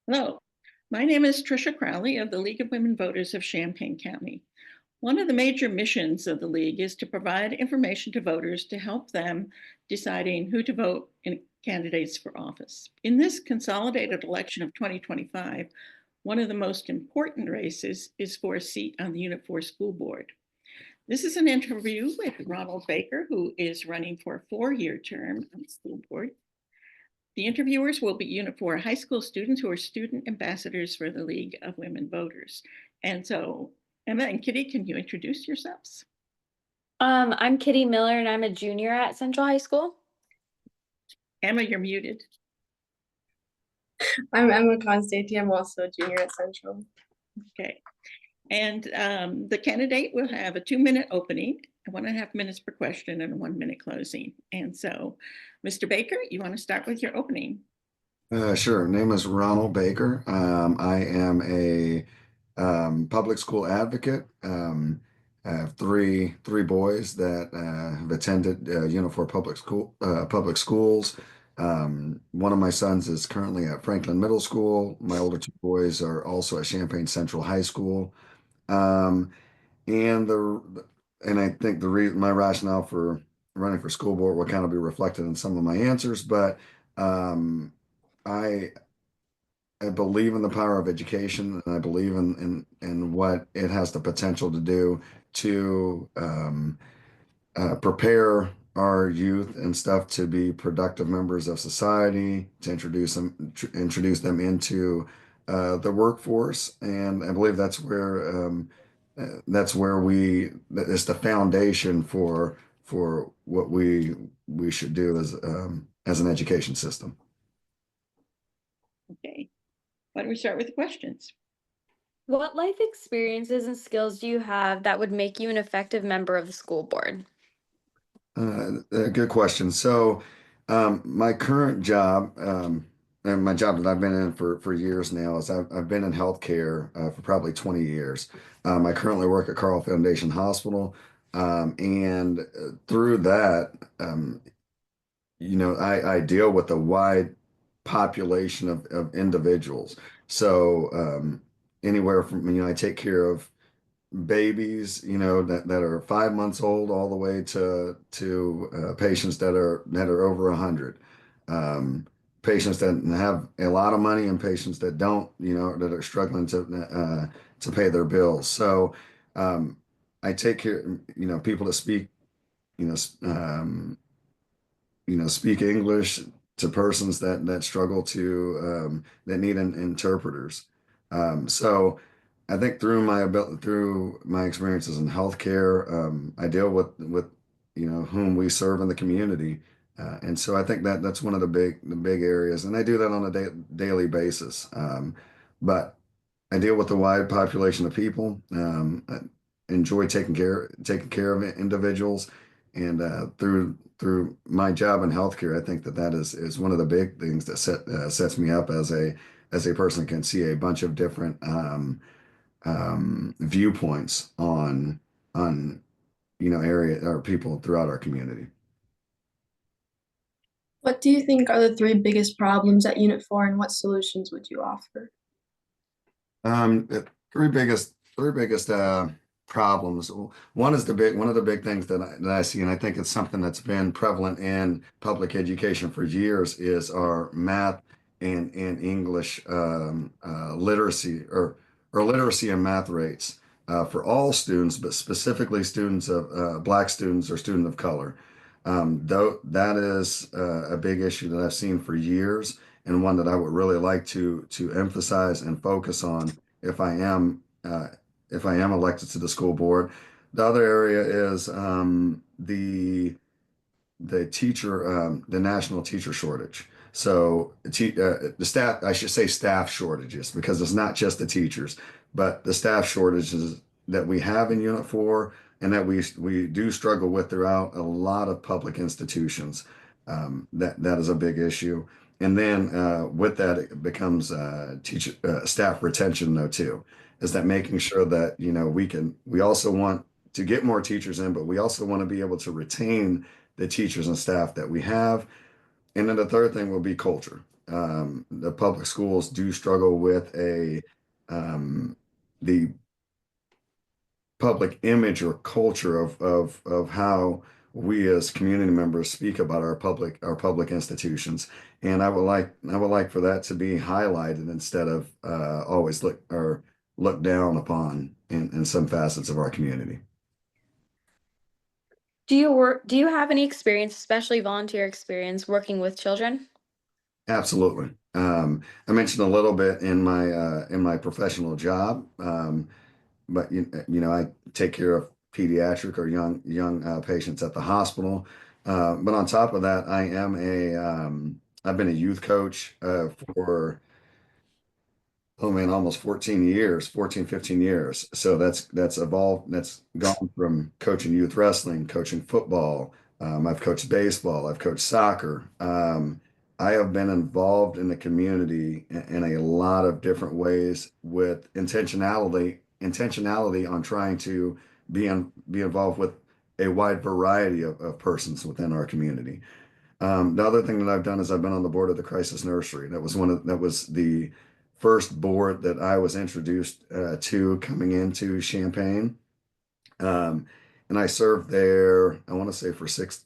Hello, my name is Tricia Crowley of the League of Women Voters of Champaign County. One of the major missions of the League is to provide information to voters to help them deciding who to vote in candidates for office. In this consolidated election of 2025, one of the most important races is for a seat on the Unit 4 School Board. This is an interview with Ronald Baker, who is running for a 4-year term on the school board. The interviewers will be Unit 4 high school students who are student ambassadors for the League of Women Voters. And so, Emma and Kitty, can you introduce yourselves? I'm Kitty Miller and I'm a junior at Central High School. Emma, you're muted. I'm Emma Constanti. I'm also a junior at Central. Okay. And the candidate will have a 2-minute opening, 1.5 minutes per question, and a 1-minute closing. And so, Mr. Baker, you want to start with your opening? Sure. Name is Ronald Baker. I am a public school advocate. I have three boys that have attended Unifor public schools. One of my sons is currently at Franklin Middle School. My older two boys are also at Champaign Central High School. Um, and the and I think my rationale for running for school board will kind of be reflected in some of my answers, but um, I I believe in the power of education, and I believe in what it has the potential to do to prepare our youth and stuff to be productive members of society, to introduce them into the workforce, and I believe that's where it's the foundation for what we should do as an education system. Okay. Why don't we start with the questions? What life experiences and skills do you have that would make you an effective member of the school board? Good question. So, my current job, and my job that I've been in for years now is I've been in healthcare for probably 20 years. I currently work at Carl Foundation Hospital, and through that, I deal with a wide population of individuals. So, anywhere from, I take care of babies, that are 5 months old, all the way to patients that are over 100. Um, Patients that have a lot of money and patients that don't, that are struggling to pay their bills. So I take care, people that speak, you know, s- um, speak English to persons that struggle that need interpreters. So I think through my experiences in healthcare, I deal with whom we serve in the community, and so I think that's one of the big areas, and I do that on a daily basis. But I deal with a wide population of people. I enjoy taking care of individuals, and through my job in healthcare, I think that is one of the big things that sets me up as a person who can see a bunch of different viewpoints on area or people throughout our community. What do you think are the three biggest problems at Unit 4 and what solutions would you offer? The three biggest problems. One is one of the big things that I see, and I think it's something that's been prevalent in public education for years, is our math and English literacy or literacy and math rates for all students, but specifically students of Black students or students of color. Though that is a big issue that I've seen for years, and one that I would really like to emphasize and focus on if I am elected to the school board. The other area is the national teacher shortage. So the staff, I should say staff shortages, because it's not just the teachers, but the staff shortages that we have in Unit 4 and that we do struggle with throughout a lot of public institutions. That is a big issue. And then with that, it becomes teacher staff retention though too. Is that making sure that we also want to get more teachers in, but we also want to be able to retain the teachers and staff that we have. And then the third thing will be culture. the public schools do struggle with the public image or culture of how we as community members speak about our public institutions. And I would like for that to be highlighted instead of always look down upon in some facets of our community. Do you have any experience, especially volunteer experience, working with children? Absolutely. I mentioned a little bit in my professional job, but you know, I take care of pediatric or young patients at the hospital. But on top of that, I've been a youth coach for, oh man, almost 14 years, 14, 15 years. So that's evolved. That's gone from coaching youth wrestling, coaching football. I've coached baseball. I've coached soccer. I have been involved in the community in a lot of different ways with intentionality on trying to be involved with a wide variety of persons within our community. The other thing that I've done is I've been on the board of the Crisis Nursery. That was the first board that I was introduced to coming into Champaign. Um, and I served there, I want to say for 6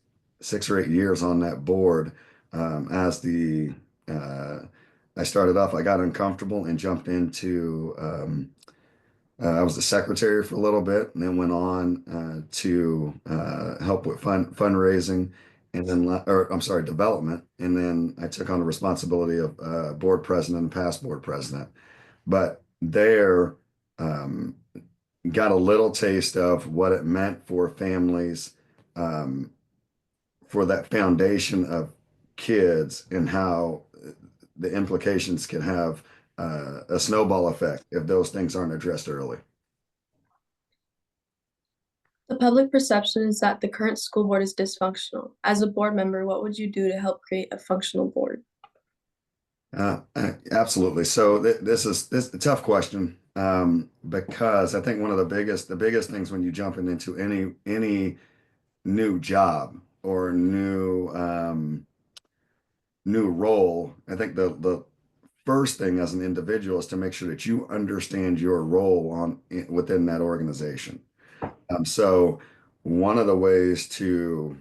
or 8 years on that board. As the I started off, I got uncomfortable and jumped into I was the secretary for a little bit, and then went on to help with fundraising, and then, or I'm sorry, development, and then I took on the responsibility of board president and past board president. But there, um, got a little taste of what it meant for families, um, for that foundation of kids, and how the implications can have a snowball effect if those things aren't addressed early. The public perception is that the current school board is dysfunctional. As a board member, what would you do to help create a functional board? Absolutely. So this is a tough question, because I think one of the biggest things when you jump into any new job or new role, I think the first thing as an individual is to make sure that you understand your role within that organization. So one of the ways to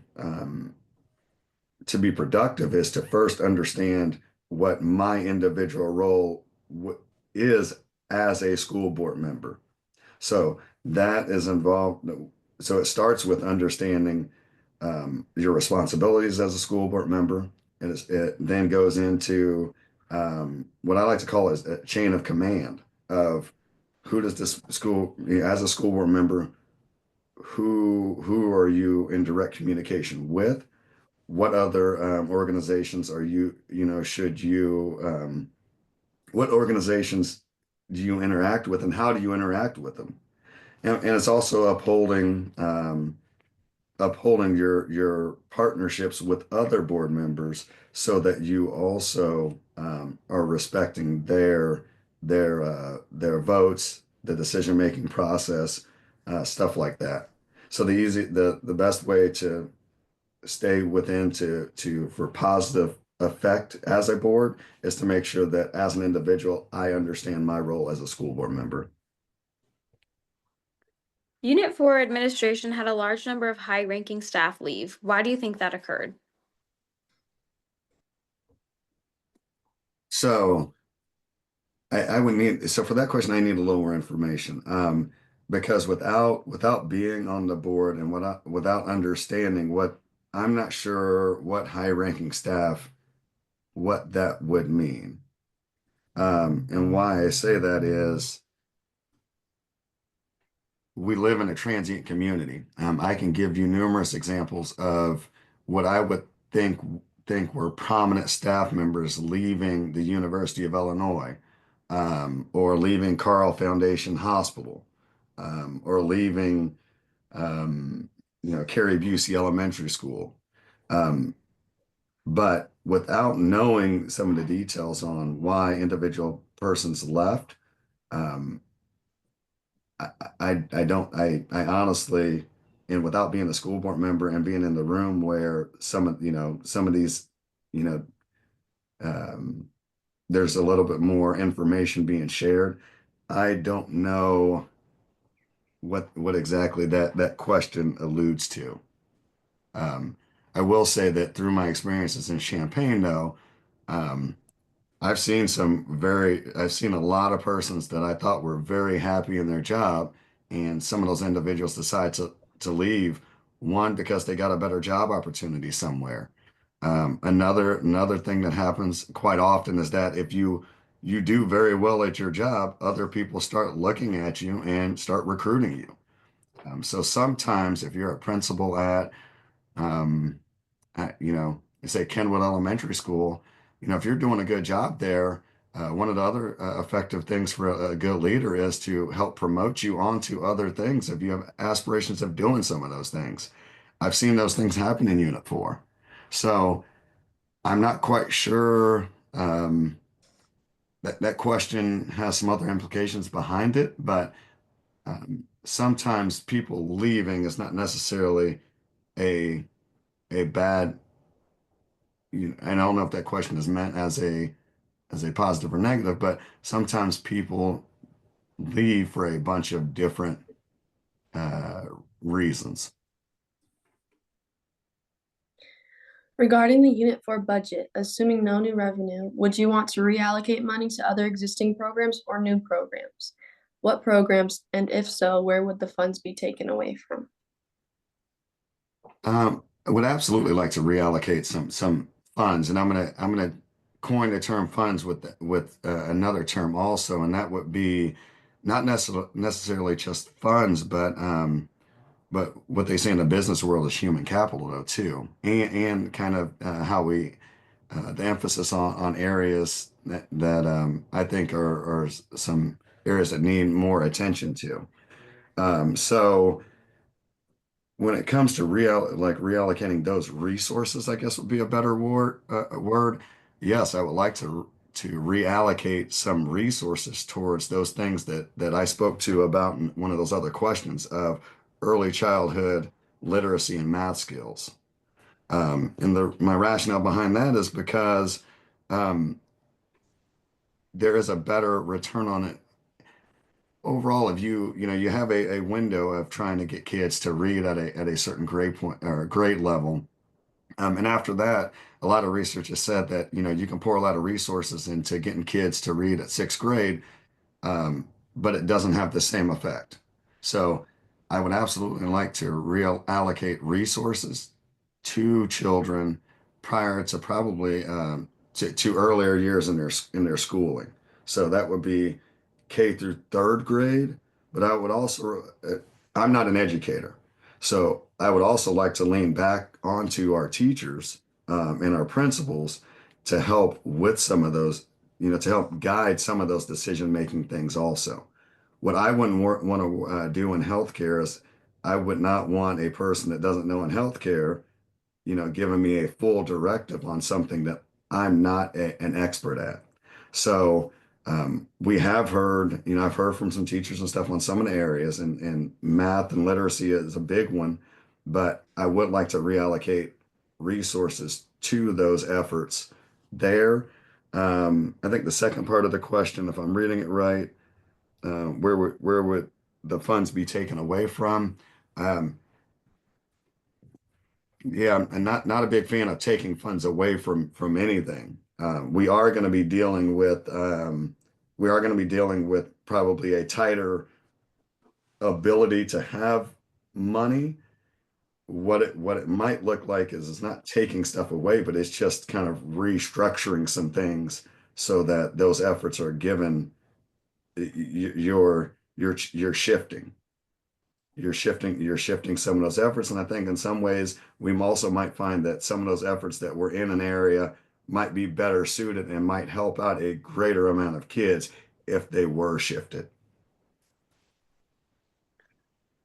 be productive is to first understand what my individual role is as a school board member. So that is involved. So it starts with understanding your responsibilities as a school board member. And it then goes into what I like to call is a chain of command of who does this school, as a school board member, who are you in direct communication with? What other organizations are should you, what organizations do you interact with, and how do you interact with them? And it's also upholding your partnerships with other board members, so that you also are respecting their votes, the decision making process, stuff like that. So the best way to stay within to for positive effect as a board is to make sure that as an individual I understand my role as a school board member. Unit 4 administration had a large number of high-ranking staff leave. Why do you think that occurred? So I would need, so for that question, I need a little more information. Because without being on the board and without understanding I'm not sure what high ranking staff, what that would mean. And why I say that is we live in a transient community. I can give you numerous examples of what I would think were prominent staff members leaving the University of Illinois, or leaving Carl Foundation Hospital, or leaving, Carrie Busey Elementary School. Um, but without knowing some of the details on why individual persons left, um, I don't, I honestly, and without being a school board member and being in the room where some of these, you know, um, there's a little bit more information being shared. I don't know what exactly that question alludes to. Um, I will say that through my experiences in Champaign, though, um, I've seen a lot of persons that I thought were very happy in their job, and some of those individuals decide to leave, one because they got a better job opportunity somewhere. Another thing that happens quite often is that if you do very well at your job, other people start looking at you and start recruiting you. So sometimes if you're a principal um, say Kenwood Elementary School, if you're doing a good job there, one of the other effective things for a good leader is to help promote you onto other things if you have aspirations of doing some of those things. I've seen those things happen in Unit 4. So I'm not quite sure that question has some other implications behind it, but sometimes people leaving is not necessarily a a bad, and I don't know if that question is meant as a positive or negative, but sometimes people leave for a bunch of different uh, reasons. Regarding the Unit 4 budget, assuming no new revenue, would you want to reallocate money to other existing programs or new programs? What programs, and if so, where would the funds be taken away from? I would absolutely like to reallocate some funds, and I'm gonna coin the term funds with another term also, and that would be not necessarily just funds, but what they say in the business world is human capital though too, and kind of how we the emphasis on areas that I think are some areas that need more attention to. So when it comes to reallocating those resources, I guess would be a better word. Yes, I would like to reallocate some resources towards those things that I spoke to about in one of those other questions of early childhood literacy and math skills. And my rationale behind that is because um, there is a better return on it overall. If you have a window of trying to get kids to read at a certain grade point or grade level, and after that, a lot of research has said that you can pour a lot of resources into getting kids to read at sixth grade, but it doesn't have the same effect. So I would absolutely like to reallocate resources to children prior to probably to earlier years in their schooling. So that would be K through third grade. But I would also, I'm not an educator, so I would also like to lean back onto our teachers and our principals to help with some of those, to help guide some of those decision-making things also. What I wouldn't want to do in healthcare is I would not want a person that doesn't know in healthcare, giving me a full directive on something that I'm not an expert at. So we have heard, I've heard from some teachers and stuff on some of the areas, and math and literacy is a big one, but I would like to reallocate resources to those efforts there. I think the second part of the question, if I'm reading it right, where would the funds be taken away from? Um, yeah, I'm not a big fan of taking funds away from anything. We are going to be dealing with probably a tighter ability to have money. What it might look like is it's not taking stuff away, but it's just kind of restructuring some things so that those efforts are given. You're shifting. You're shifting some of those efforts, and I think in some ways we also might find that some of those efforts that were in an area might be better suited and might help out a greater amount of kids if they were shifted.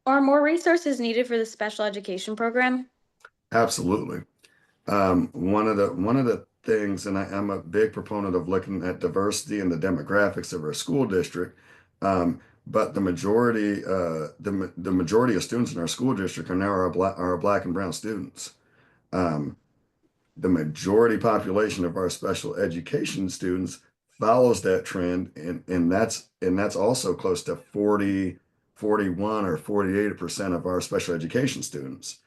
Are more resources needed for the special education program? Absolutely. One of the things, and I'm a big proponent of looking at diversity and the demographics of our school district. But the majority of students in our school district are now our black and brown students. Um, the majority population of our special education students follows that trend, and that's also close to 40, 41 or 48% of our special education students.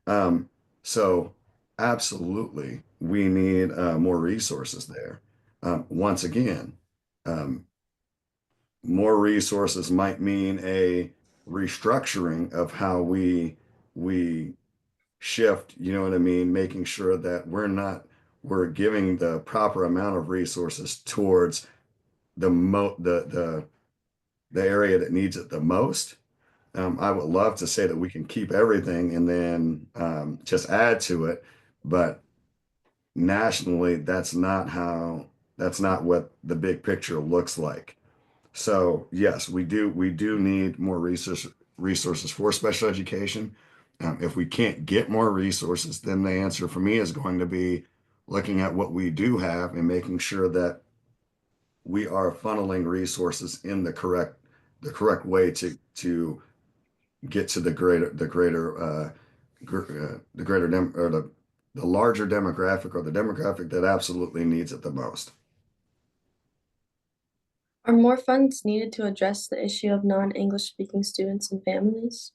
Um, so absolutely we need more resources there. Once again, um, more resources might mean a restructuring of how we shift, you know what I mean, making sure that we're giving the proper amount of resources towards the area that needs it the most. I would love to say that we can keep everything and then just add to it, but nationally, that's not what the big picture looks like. So yes, we do need more resources for special education. If we can't get more resources, then the answer for me is going to be looking at what we do have and making sure that we are funneling resources in the correct way to get to the greater or the larger demographic, or the demographic that absolutely needs it the most. Are more funds needed to address the issue of non-English speaking students and families?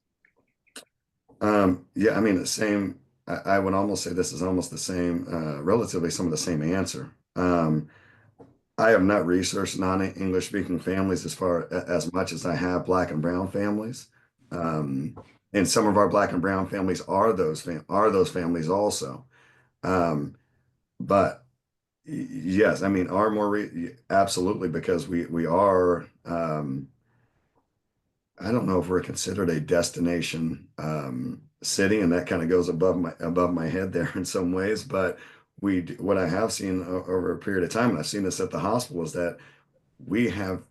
Yeah, I mean, the same. I would almost say this is almost the same, relatively some of the same answer. I have not researched non-English speaking families as much as I have Black and Brown families. Um, and some of our Black and Brown families are those families also. Um, but yes, I mean, absolutely, because we are. I don't know if we're considered a destination city, and that kind of goes above my head there in some ways. But what I have seen over a period of time, and I've seen this at the hospital, is that we have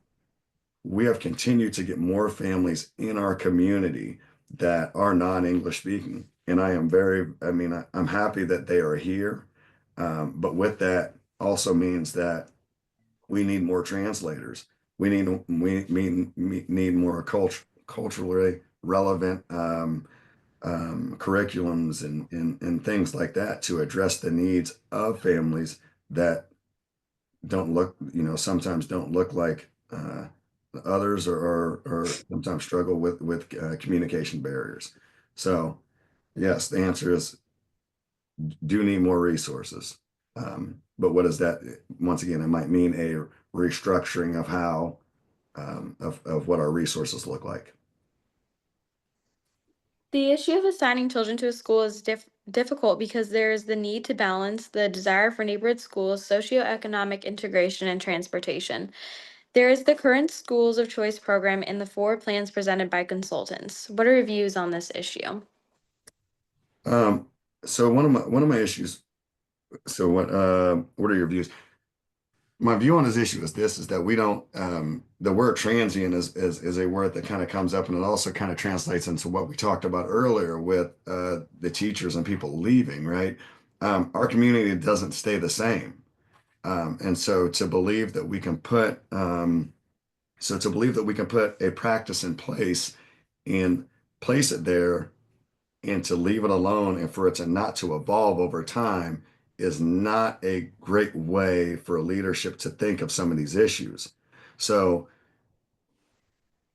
we have continued to get more families in our community that are non-English speaking, and I mean, I'm happy that they are here. But with that also means that we need more translators. We need more culturally relevant curriculums and things like that to address the needs of families that sometimes don't look like others, or sometimes struggle with communication barriers. So yes, the answer is do need more resources. But what does that, once again, it might mean a restructuring of how, of what our resources look like. The issue of assigning children to a school is difficult because there is the need to balance the desire for neighborhood schools, socioeconomic integration, and transportation. There is the current Schools of Choice program and the four plans presented by consultants. What are your views on this issue? Um, so one of my issues, so what are your views? My view on this issue is that we don't, the word transient is a word that kind of comes up, and it also kind of translates into what we talked about earlier with the teachers and people leaving, right? Our community doesn't stay the same. And to believe that we can put a practice in place and place it there, and to leave it alone and for it to not to evolve over time, is not a great way for leadership to think of some of these issues. So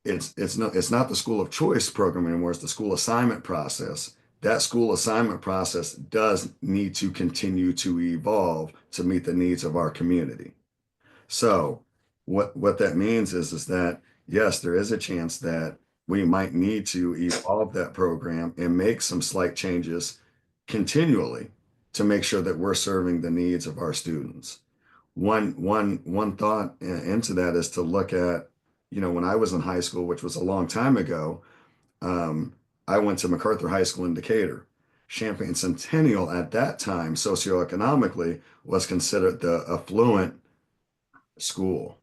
it's not the school of choice program anymore. It's the school assignment process. That school assignment process does need to continue to evolve to meet the needs of our community. So what that means is that yes, there is a chance that we might need to evolve that program and make some slight changes continually to make sure that we're serving the needs of our students. One thought into that is to look at, when I was in high school, which was a long time ago, um, I went to MacArthur High School in Decatur. Champaign Centennial at that time, socioeconomically, was considered the affluent school,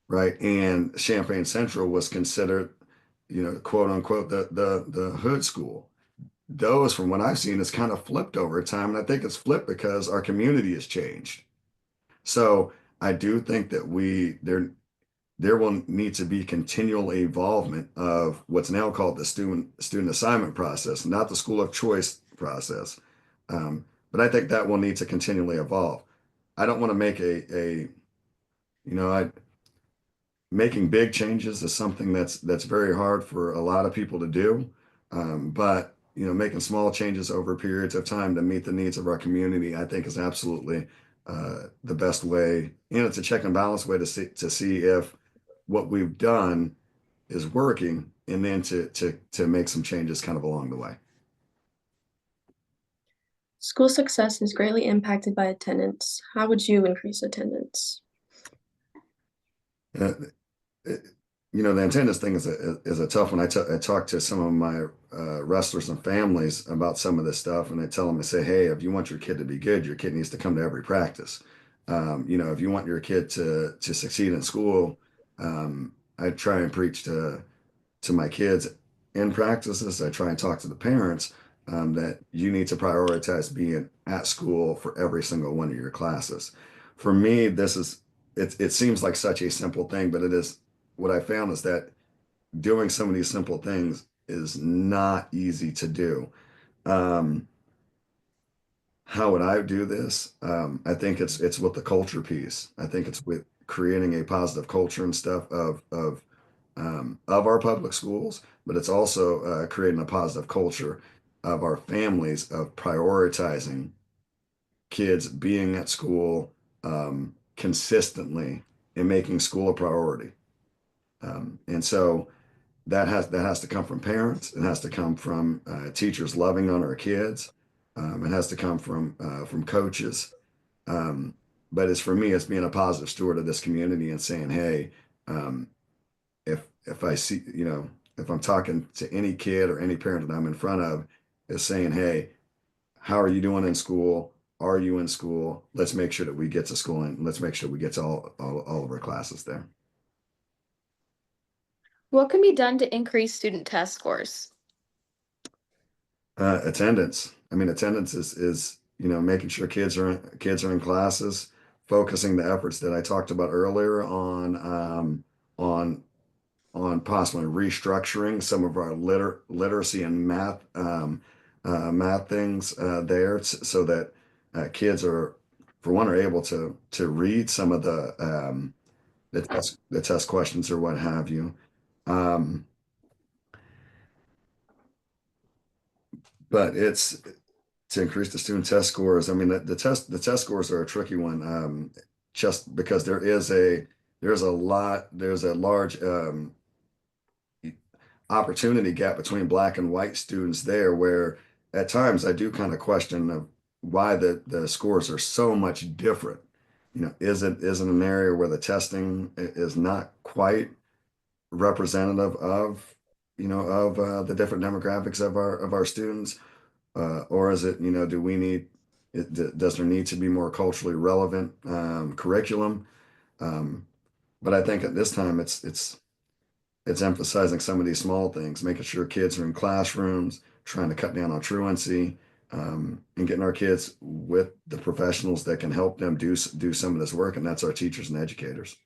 right? And Champaign Central was considered, quote unquote, the hood school. Those, from what I've seen, has kind of flipped over time, and I think it's flipped because our community has changed. So I do think that there will need to be continual evolvement of what's now called the student assignment process, not the school of choice process. but I think that will need to continually evolve. I don't want to make you know, making big changes is something that's very hard for a lot of people to do. But making small changes over periods of time to meet the needs of our community, I think is absolutely the best way. And it's a check and balance way to see if what we've done is working, and then to make some changes kind of along the way. School success is greatly impacted by attendance. How would you increase attendance? Uh, it- the attendance thing is a tough one. I talk to some of my wrestlers and families about some of this stuff, and I tell them, I say, hey, if you want your kid to be good, your kid needs to come to every practice. If you want your kid to succeed in school, I try and preach to my kids in practices. I try and talk to the parents that you need to prioritize being at school for every single one of your classes. For me, it seems like such a simple thing, but it is. What I found is that doing some of these simple things is not easy to do. Um, how would I do this? I think it's with the culture piece. I think it's with creating a positive culture and stuff of our public schools, but it's also creating a positive culture of our families of prioritizing kids being at school consistently and making school a priority. And so that has to come from parents. It has to come from teachers loving on our kids. It has to come from coaches. Um, but it's for me, it's being a positive steward of this community and saying, hey, um, if I see, if I'm talking to any kid or any parent that I'm in front of, is saying, hey, how are you doing in school? Are you in school? Let's make sure that we get to school, and let's make sure we get to all of our classes there. What can be done to increase student test scores? Attendance. I mean, attendance is making sure kids are in classes, focusing the efforts that I talked about earlier on on possibly restructuring some of our literacy and math things there, so that kids for one, are able to read some of the test questions or what have you. Um, but it's to increase the student test scores. I mean, the test scores are a tricky one, just because there's a large opportunity gap between black and white students there, where at times I do kind of question of why the scores are so much different. Is it an area where the testing is not quite representative of the different demographics of our students, or is it, do we need does there need to be more culturally relevant curriculum? Um, but I think at this time it's emphasizing some of these small things, making sure kids are in classrooms, trying to cut down on truancy, and getting our kids with the professionals that can help them do some of this work, and that's our teachers and educators.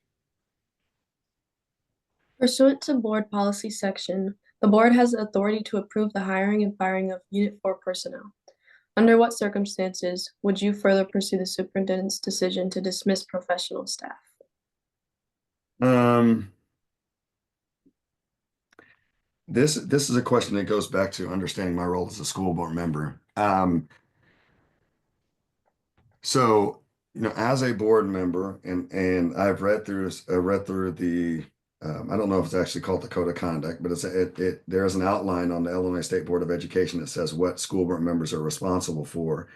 Pursuant to board policy section, the board has the authority to approve the hiring and firing of Unit 4 personnel. Under what circumstances would you further pursue the superintendent's decision to dismiss professional staff? Um, this is a question that goes back to understanding my role as a school board member. So, as a board member, and I've read through the I don't know if it's actually called the code of conduct, but there's an outline on the Illinois State Board of Education that says what school board members are responsible for.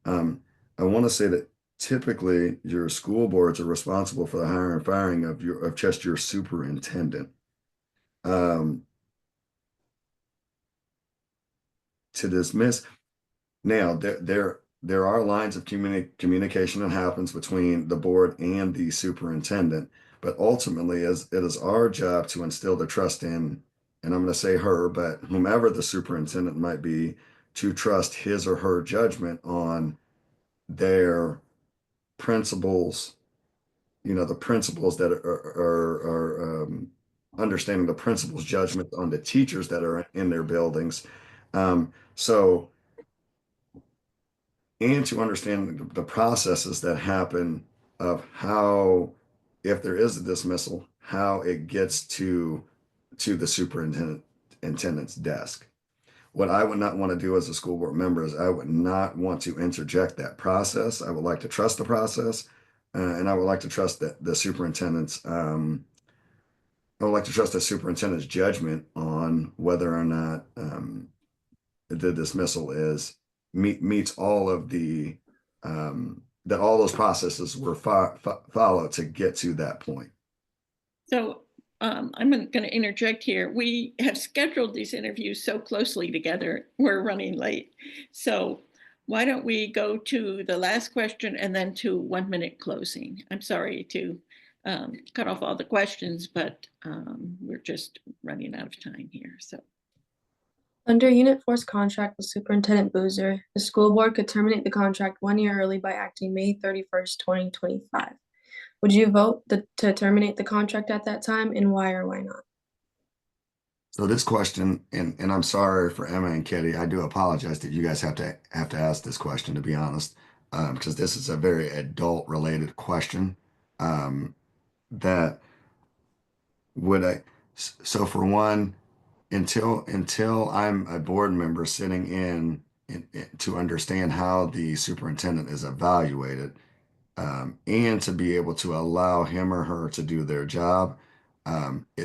Um, I want to say that typically your school boards are responsible for the hiring and firing of just your superintendent. Um, to dismiss. Now, there are lines of communication that happens between the board and the superintendent, but ultimately, it is our job to instill the trust in, and I'm going to say her, but whomever the superintendent might be, to trust his or her judgment on their principles. The principles that are understanding the principles judgment on the teachers that are in their buildings. So and to understand the processes that happen of how, if there is a dismissal, how it gets to the superintendent's desk. What I would not want to do as a school board member is I would not want to interject that process. I would like to trust the process, and I would like to trust that the superintendent's. I would like to trust the superintendent's judgment on whether or not the dismissal meets all of the that all those processes were followed to get to that point. So I'm going to interject here. We have scheduled these interviews so closely together, we're running late. So why don't we go to the last question and then to 1 minute closing? I'm sorry to cut off all the questions, but we're just running out of time here. So. Under Unit 4's contract with Superintendent Boozer, the school board could terminate the contract 1 year early by acting May 31st, 2025. Would you vote to terminate the contract at that time, and why or why not? So this question, and I'm sorry for Emma and Kitty, I do apologize that you guys have to ask this question, to be honest, because this is a very adult related question. That would I, so for one, until I'm a board member sitting in to understand how the superintendent is evaluated, and to be able to allow him or her to do their job,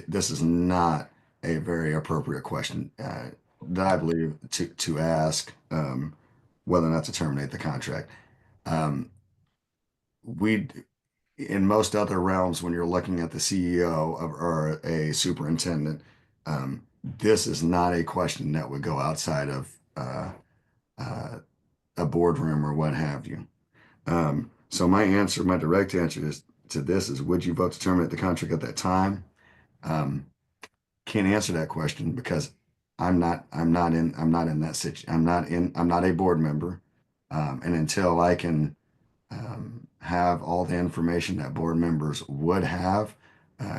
this is not a very appropriate question that I believe to ask whether or not to terminate the contract. Um, we in most other realms, when you're looking at the CEO or a superintendent, this is not a question that would go outside of uh, a boardroom or what have you. So my direct answer is to this is, would you vote to terminate the contract at that time? Um, can't answer that question because I'm not in that situation. I'm not a board member. And until I can have all the information that board members would have,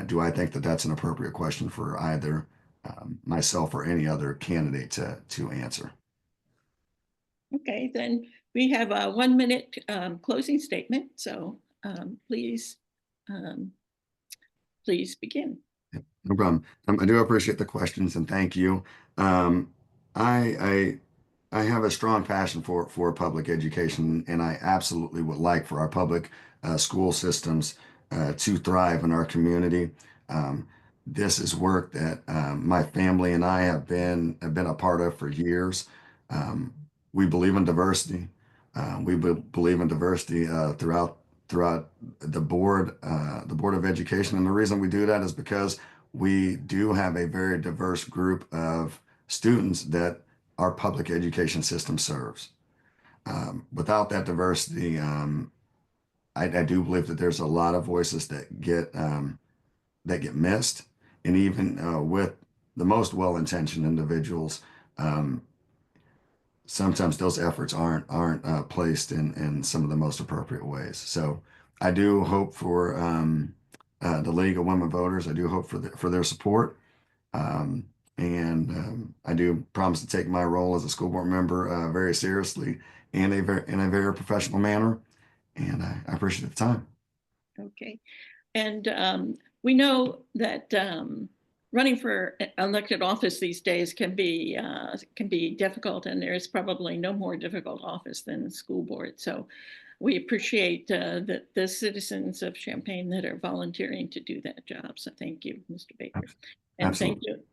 do I think that that's an appropriate question for either myself or any other candidate to answer? Okay, then we have a 1 minute closing statement. So please begin. No problem. I do appreciate the questions and thank you. Um, I have a strong passion for public education, and I absolutely would like for our public school systems to thrive in our community. Um, this is work that my family and I have been a part of for years. Um, we believe in diversity. Believe in diversity throughout the board of education, and the reason we do that is because we do have a very diverse group of students that our public education system serves. Without that diversity, I do believe that there's a lot of voices that get missed, and even with the most well-intentioned individuals, um, sometimes those efforts aren't placed in some of the most appropriate ways. So I do hope for the League of Women Voters. I do hope for their support. Um, and I do promise to take my role as a school board member very seriously and in a very professional manner. And I appreciate the time. Okay. And we know that running for elected office these days can be difficult, and there is probably no more difficult office than the school board. So we appreciate the citizens of Champaign that are volunteering to do that job. So thank you, Mr. Baker. And Absolutely. thank you